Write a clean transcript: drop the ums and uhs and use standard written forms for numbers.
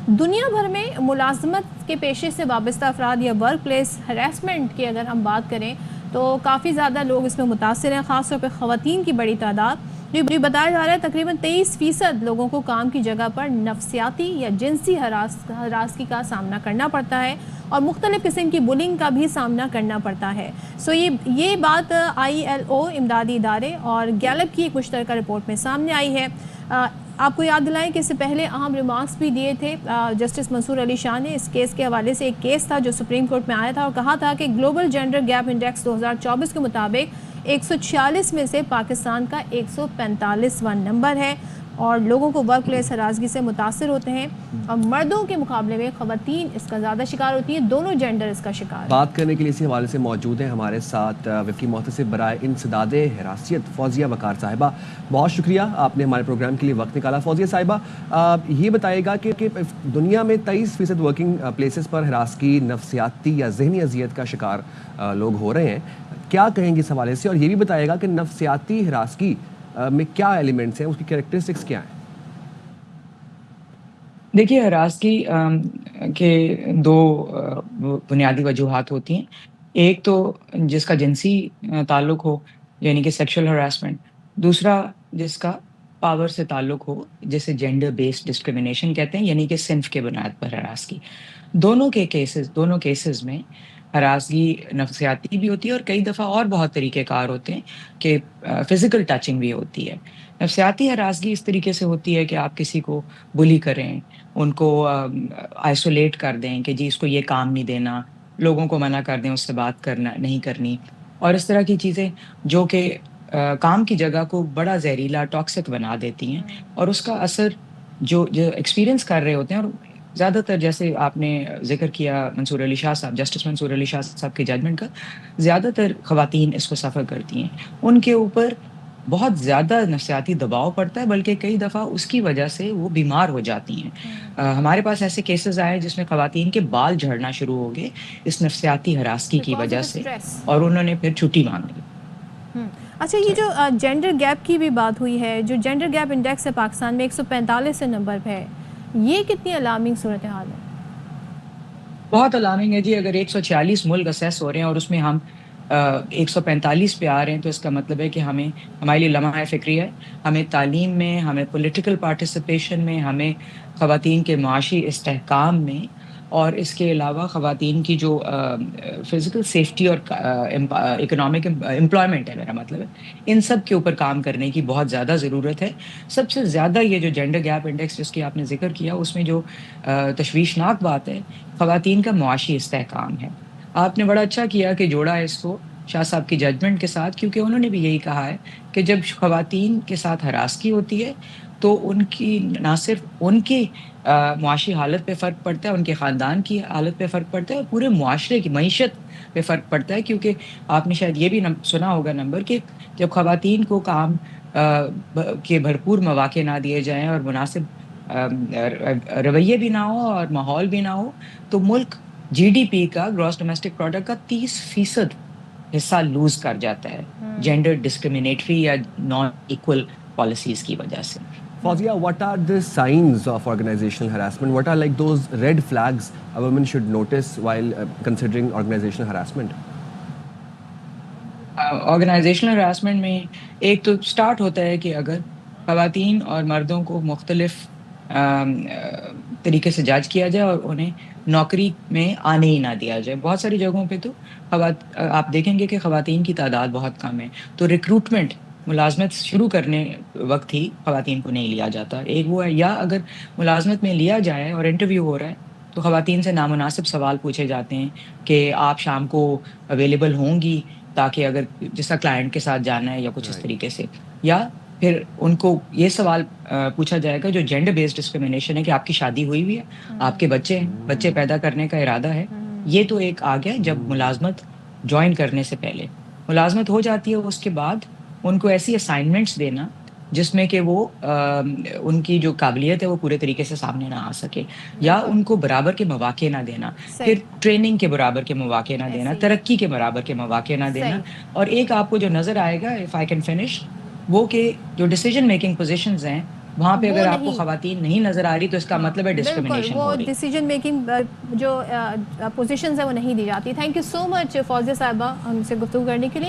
دنیا بھر میں ملازمت کے پیشے سے وابستہ افراد یا ورک پلیس ہراسمنٹ کی اگر ہم بات کریں تو کافی زیادہ لوگ اس میں متاثر ہیں، خاص طور پہ خواتین کی بڑی تعداد۔ یہ بتایا جا رہا ہے تقریباً 23% لوگوں کو کام کی جگہ پر نفسیاتی یا جنسی ہراسگی کا سامنا کرنا پڑتا ہے اور مختلف قسم کی بلنگ کا بھی سامنا کرنا پڑتا ہے۔ یہ بات ILO امدادی ادارے اور گیلپ کی ایک مشترکہ رپورٹ میں سامنے آئی ہے۔ آپ کو یاد دلائیں کہ اس سے پہلے اہم ریمارکس بھی دیے تھے جسٹس منصور علی شاہ نے اس کیس کے حوالے سے۔ ایک کیس تھا جو سپریم کورٹ میں آیا تھا اور کہا تھا کہ گلوبل جینڈر گیپ انڈیکس 2024 کے مطابق 146 میں سے پاکستان کا 145واں نمبر ہے اور لوگوں کو ورک پلیس ہراسگی سے متاثر ہوتے ہیں اور مردوں کے مقابلے میں خواتین اس کا زیادہ شکار ہوتی ہیں، دونوں جینڈر اس کا شکار ہیں۔ بات کرنے کے لیے اسی حوالے سے موجود ہیں ہمارے ساتھ وفاقی محتسب برائے انسداد حراسیت فوزیہ وقار صاحبہ۔ بہت شکریہ آپ نے ہمارے پروگرام کے لیے وقت نکالا۔ فوزیہ صاحبہ، یہ بتائیے گا کہ دنیا میں 23% ورکنگ پلیسز پر ہراسگی، نفسیاتی یا ذہنی اذیت کا شکار لوگ ہو رہے ہیں، کیا کہیں گے اس حوالے سے؟ اور یہ بھی بتائیے گا کہ نفسیاتی ہراسگی میں کیا ایلیمنٹس ہیں، اس کی کریکٹرسٹکس کیا ہیں؟ دیکھیے، ہراسگی کے دو بنیادی وجوہات ہوتی ہیں۔ ایک تو جس کا جنسی تعلق ہو، یعنی کہ سیکشل ہراسمنٹ، دوسرا جس کا پاور سے تعلق ہو، جسے جینڈر بیسڈ ڈسکریمنیشن کہتے ہیں، یعنی کہ صنف کے بنیاد پر ہراسگی۔ دونوں کیسز میں ہراسگی نفسیاتی بھی ہوتی ہے اور کئی دفعہ اور بہت طریقہ کار ہوتے ہیں کہ فزیکل ٹچنگ بھی ہوتی ہے۔ نفسیاتی ہراسگی اس طریقے سے ہوتی ہے کہ آپ کسی کو بلی کریں، ان کو آئسولیٹ کر دیں کہ جی اس کو یہ کام نہیں دینا، لوگوں کو منع کر دیں اس سے بات نہیں کرنی، اور اس طرح کی چیزیں جو کہ کام کی جگہ کو بڑا زہریلا ٹاکسک بنا دیتی ہیں، اور اس کا اثر جو ایکسپیرینس کر رہے ہوتے ہیں، اور زیادہ تر جیسے آپ نے ذکر کیا منصور علی شاہ صاحب، جسٹس منصور علی شاہ صاحب کی ججمنٹ کا، زیادہ تر خواتین اس کو سفر کرتی ہیں۔ ان کے اوپر بہت زیادہ نفسیاتی دباؤ پڑتا ہے، بلکہ کئی دفعہ اس کی وجہ سے وہ بیمار ہو جاتی ہیں۔ ہمارے پاس ایسے کیسز آئے جس میں خواتین کے بال جھڑنا شروع ہو گئے اس نفسیاتی ہراسگی کی وجہ سے، اور انہوں نے پھر چھٹی مانگ لی۔ اچھا، یہ جو جینڈر گیپ کی بھی بات ہوئی ہے، جو جینڈر گیپ انڈیکس ہے پاکستان میں 145 نمبر پہ ہے، یہ کتنی الارمنگ صورتحال ہے؟ بہت الارمنگ ہے جی۔ اگر 146 ملک اسیس ہو رہے ہیں اور اس میں ہم 145 پہ آ رہے ہیں، تو اس کا مطلب ہے کہ ہمارے لیے لمحہ فکری ہے۔ ہمیں تعلیم میں، ہمیں پولیٹیکل پارٹیسپیشن میں، ہمیں خواتین کے معاشی استحکام میں، اور اس کے علاوہ خواتین کی جو فزیکل سیفٹی اور اکنامک امپلائمنٹ ہے، میرا مطلب ہے، ان سب کے اوپر کام کرنے کی بہت زیادہ ضرورت ہے۔ سب سے زیادہ یہ جو جینڈر گیپ انڈیکس جس کی آپ نے ذکر کیا، اس میں جو تشویشناک بات ہے خواتین کا معاشی استحکام ہے۔ آپ نے بڑا اچھا کیا کہ جوڑا اس کو شاہ صاحب کی ججمنٹ کے ساتھ، کیونکہ انہوں نے بھی یہی کہا ہے کہ جب خواتین کے ساتھ ہراسگی ہوتی ہے تو ان کی نہ صرف ان کی معاشی حالت پہ فرق پڑتا ہے، ان کے خاندان کی حالت پہ فرق پڑتا ہے، اور پورے معاشرے کی معیشت پہ فرق پڑتا ہے۔ کیونکہ آپ نے شاید یہ بھی سنا ہوگا نمبر کہ جب خواتین کو کام کے بھرپور مواقع نہ دیے جائیں اور مناسب رویے بھی نہ ہو اور ماحول بھی نہ ہو، تو ملک GDP کا، گراس ڈومیسٹک پروڈکٹ کا 30% حصہ لوز کر جاتا ہے جینڈر ڈسکریمنیٹری یا نان ایکول پالیسیز کی وجہ سے۔ Fawzia, what are the signs of organizational harassment? What are like those red flags a woman should notice while considering organizational harassment? Organisational harassment میں ایک تو سٹارٹ ہوتا ہے کہ اگر خواتین اور مردوں کو مختلف طریقے سے جج کیا جائے اور انہیں نوکری میں آنے ہی نہ دیا جائے۔ بہت ساری جگہوں پہ تو آپ دیکھیں گے کہ خواتین کی تعداد بہت کم ہے، تو ریکروٹمنٹ، ملازمت شروع کرنے وقت ہی خواتین کو نہیں لیا جاتا۔ ایک وہ ہے، یا اگر ملازمت میں لیا جائے اور انٹرویو ہو رہا ہے تو خواتین سے نامناسب سوال پوچھے جاتے ہیں کہ آپ شام کو اویلیبل ہوں گی، تاکہ اگر جس کا کلائنٹ کے ساتھ جانا ہے یا کچھ اس طریقے سے، یا پھر ان کو یہ سوال پوچھا جائے گا جو جینڈر بیسڈ ڈسکریمنیشن ہے کہ آپ کی شادی ہوئی ہے، آپ کے بچے پیدا کرنے کا ارادہ ہے۔ یہ تو ایک آ گیا جب ملازمت جوائن کرنے سے پہلے۔ ملازمت ہو جاتی ہے، اس کے بعد ان کو ایسی اسائنمنٹس دینا جس میں کہ وہ ان کی جو قابلیت ہے وہ پورے طریقے سے سامنے نہ آ سکے، یا ان کو برابر کے مواقع نہ دینا، پھر ٹریننگ کے برابر کے مواقع نہ دینا، ترقی کے برابر کے مواقع نہ دینا۔ اور ایک آپ کو جو نظر آئے گا، اف آئی کین فنش، وہ کہ جو ڈیسیجن میکنگ پوزیشنز ہیں وہاں پہ وہ اگر آپ کو نہیں، خواتین نہیں نظر آ رہی تو اس کا مطلب ہے بالکل ڈسکرمنیشن وہ ہو رہی. ڈیسیجن میکنگ جو پوزیشنز ہیں وہ نہیں دی جاتی. تھینک یو سو مچ فوزیہ صاحبہ ہم سے گفتگو کرنے کے لیے.